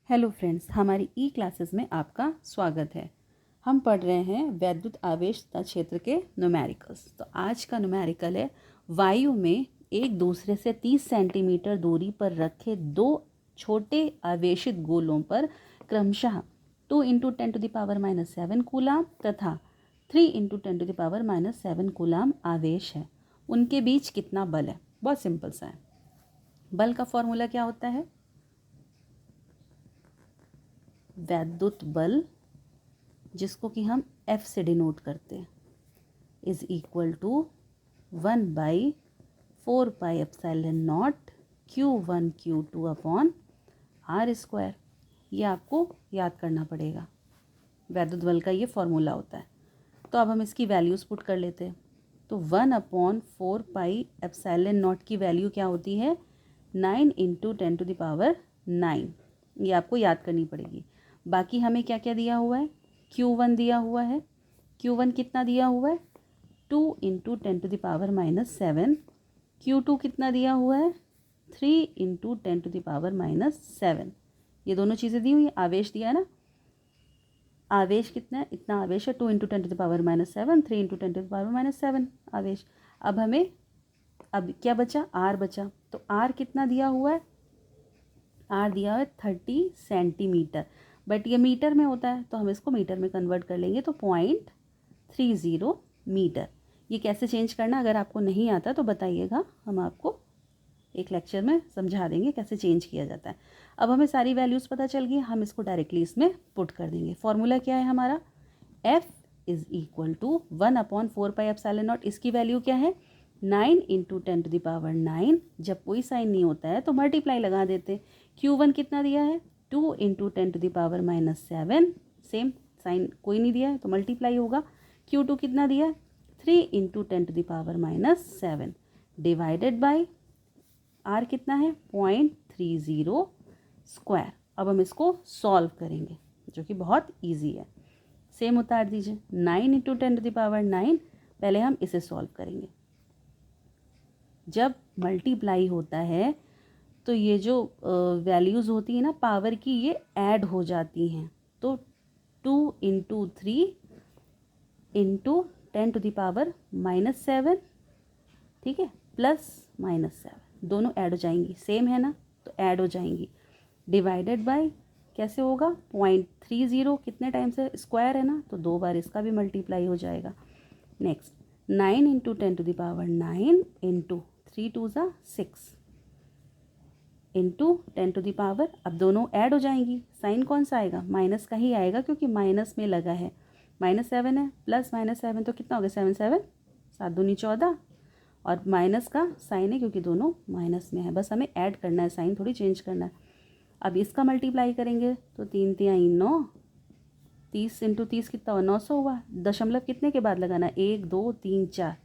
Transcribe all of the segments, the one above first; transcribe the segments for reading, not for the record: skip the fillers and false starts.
Hello friends, हमारी ई classes में आपका स्वागत है। हम पढ़ रहे हैं वैद्युत आवेश क्षेत्र के न्यूमेरिकल्स। तो आज का न्यूमेरिकल है वायु में एक दूसरे से 30 सेंटीमीटर दूरी पर रखे दो छोटे आवेशित गोलों पर क्रमशः 2 × 10⁻⁷ कूलाम तथा 3 × 10⁻⁷ कूलाम आवेश है। उनके बीच कितना बल है? बहुत सिंपल सा है। बल का फॉर्मूला क्या होता है? वैद्युत बल, जिसको कि हम F से डिनोट करते हैं, is equal to 1/4πε0 Q1 Q2 upon R²। ये आपको याद करना पड़ेगा। वैद्युत बल का ये फॉर्मूला होता है। तो अब हम इसकी वैल्यूज़ पुट कर लेते हैं। तो 1/4πε0 की वैल्यू क्या होती है? 9 × 10⁹। ये आपको याद करनी पड़ेगी। बाकी हमें क्या क्या दिया हुआ है? Q1 दिया हुआ है। Q1 कितना दिया हुआ है? 2 × 10⁻⁷। Q2 कितना दिया हुआ है? 3 × 10⁻⁷। ये दोनों चीज़ें दी हुई है। आवेश दिया है ना, आवेश कितना है? इतना आवेश है। 2 × 10⁻⁷, 3 × 10⁻⁷ आवेश। अब हमें क्या बचा? R बचा। तो R कितना दिया हुआ है? R दिया हुआ है 30 सेंटीमीटर, बट ये मीटर में होता है तो हम इसको मीटर में कन्वर्ट कर लेंगे। तो 0.30 मीटर। ये कैसे चेंज करना, अगर आपको नहीं आता तो बताइएगा, हम आपको एक लेक्चर में समझा देंगे कैसे चेंज किया जाता है। अब हमें सारी वैल्यूज़ पता चल गई, हम इसको डायरेक्टली इसमें पुट कर देंगे। फॉर्मूला क्या है हमारा? F is equal to 1/4πε0। इसकी वैल्यू क्या है? 9 × 10⁹। जब कोई साइन नहीं होता है तो मल्टीप्लाई लगा देते। Q1 कितना दिया है? 2 × 10⁻⁷। सेम साइन कोई नहीं दिया है तो मल्टीप्लाई होगा। Q2 कितना दिया है? 3 × 10⁻⁷ डिवाइडेड बाई R कितना है? 0.30²। अब हम इसको सॉल्व करेंगे, जो कि बहुत ईजी है। सेम उतार दीजिए। 9 × 10⁹, पहले हम इसे सॉल्व करेंगे। जब मल्टीप्लाई होता है तो ये जो वैल्यूज़ होती है ना पावर की, ये ऐड हो जाती हैं। तो 2 × 3 × 10⁻⁷, ठीक है, +-7 दोनों ऐड हो जाएंगी। सेम है ना, तो ऐड हो जाएंगी। डिवाइडेड बाय कैसे होगा? 0.30 कितने टाइम से स्क्वायर है ना, तो 2 बार इसका भी मल्टीप्लाई हो जाएगा। नेक्स्ट 9 × 10⁹ इंटू 3 2 ज़ा 6 इंटू 10⁻, अब दोनों ऐड हो जाएंगी। साइन कौन सा आएगा? माइनस का ही आएगा, क्योंकि माइनस में लगा है। -7 है, +-7 तो कितना हो गया? 7 7 7 दूनी 14, और माइनस का साइन है क्योंकि दोनों माइनस में है। बस हमें ऐड करना है, साइन थोड़ी चेंज करना है। अब इसका मल्टीप्लाई करेंगे तो 3 3 9, 30 × 30 कितना हुआ? 900 हुआ। दशमलव कितने के बाद लगाना है? 1 2 3 4,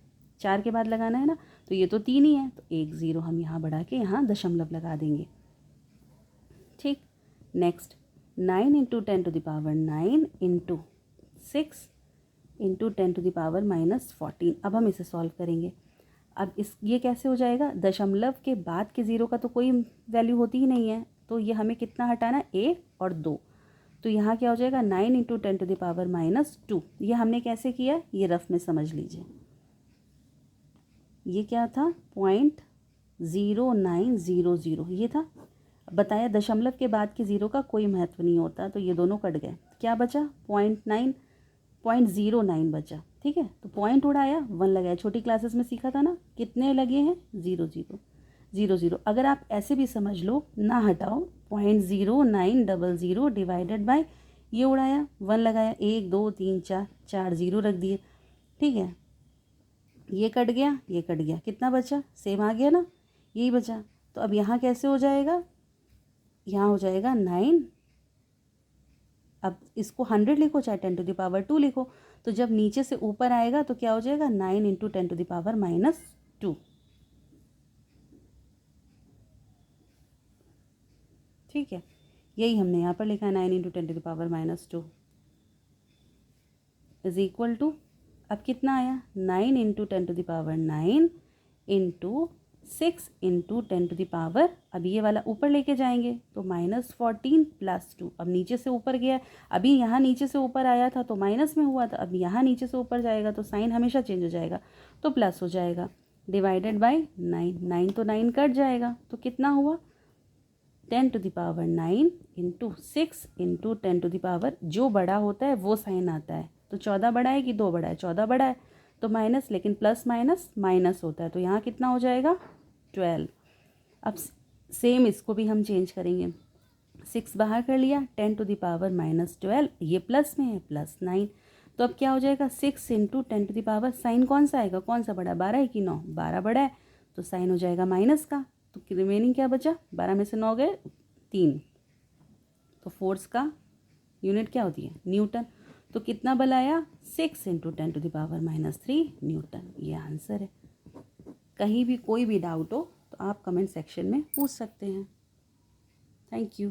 4 के बाद लगाना है ना, तो ये तो 3 ही है, तो 1 0 हम यहाँ बढ़ा के यहाँ दशमलव लगा देंगे। ठीक। Next 9 × 10⁹ into 6 × 10⁻⁻14। अब हम इसे सॉल्व करेंगे। अब ये कैसे हो जाएगा? दशमलव के बाद के ज़ीरो का तो कोई वैल्यू होती ही नहीं है, तो ये हमें कितना हटाना? 1 और 2। तो यहाँ क्या हो जाएगा? 9 × 10⁻⁻2। ये हमने कैसे किया, ये रफ में समझ लीजिए। ये क्या था? 0.0900 ये था। बताया दशमलव के बाद के ज़ीरो का कोई महत्व नहीं होता, तो ये दोनों कट गए। क्या बचा? 0.09 बचा। ठीक है, तो पॉइंट उड़ाया, 1 लगाया। छोटी क्लासेस में सीखा था ना, कितने लगे हैं? 0 0 0 0। अगर आप ऐसे भी समझ लो, ना हटाओ, 0.0900 डिवाइडेड बाय ये उड़ाया, 1 लगाया, 1 2 3 4, 4 0 रख दिए। ठीक है, ये कट गया, ये कट गया, कितना बचा? सेम आ गया ना, यही बचा। तो अब यहाँ कैसे हो जाएगा? यहाँ हो जाएगा 9। अब इसको 100 लिखो चाहे 10⁻2 लिखो, तो जब नीचे से ऊपर आएगा तो क्या हो जाएगा? 9 × 10⁻⁻2। ठीक है, यही हमने यहाँ पर लिखा है, 9 × 10⁻⁻2 इज इक्वल टू, अब कितना आया? 9 × 10⁻9 इंटू 6 इंटू 10⁻, अब ये वाला ऊपर लेके जाएंगे तो -14 + 2, अब नीचे से ऊपर गया, अभी यहाँ नीचे से ऊपर आया था तो माइनस में हुआ था, अब यहाँ नीचे से ऊपर जाएगा तो साइन हमेशा चेंज हो जाएगा, तो प्लस हो जाएगा, डिवाइडेड बाय 9, 9 तो 9 कट जाएगा, तो कितना हुआ 10⁹ इंटू 6 इंटू 10⁻, जो बड़ा होता है वो साइन आता है, तो 14 बड़ा है कि 2 बड़ा है, 14 बड़ा है तो माइनस, लेकिन प्लस माइनस माइनस होता है, तो यहाँ कितना हो जाएगा 12। अब सेम इसको भी हम चेंज करेंगे, 6 बाहर कर लिया, 10⁻−12, ये प्लस में है +9, तो अब क्या हो जाएगा 6 इंटू 10⁻, साइन कौन सा आएगा, कौन सा बड़ा, 12 है कि 9, 12 बड़ा है, तो साइन हो जाएगा माइनस का, तो रिमेनिंग क्या बचा, 12 में से 9 गए 3, तो फोर्स का यूनिट क्या होती है, न्यूटन, तो कितना बल आया 6 इंटू 10⁻−3 न्यूटन, ये आंसर है। कहीं भी कोई भी डाउट हो तो आप कमेंट सेक्शन में पूछ सकते हैं। Thank you.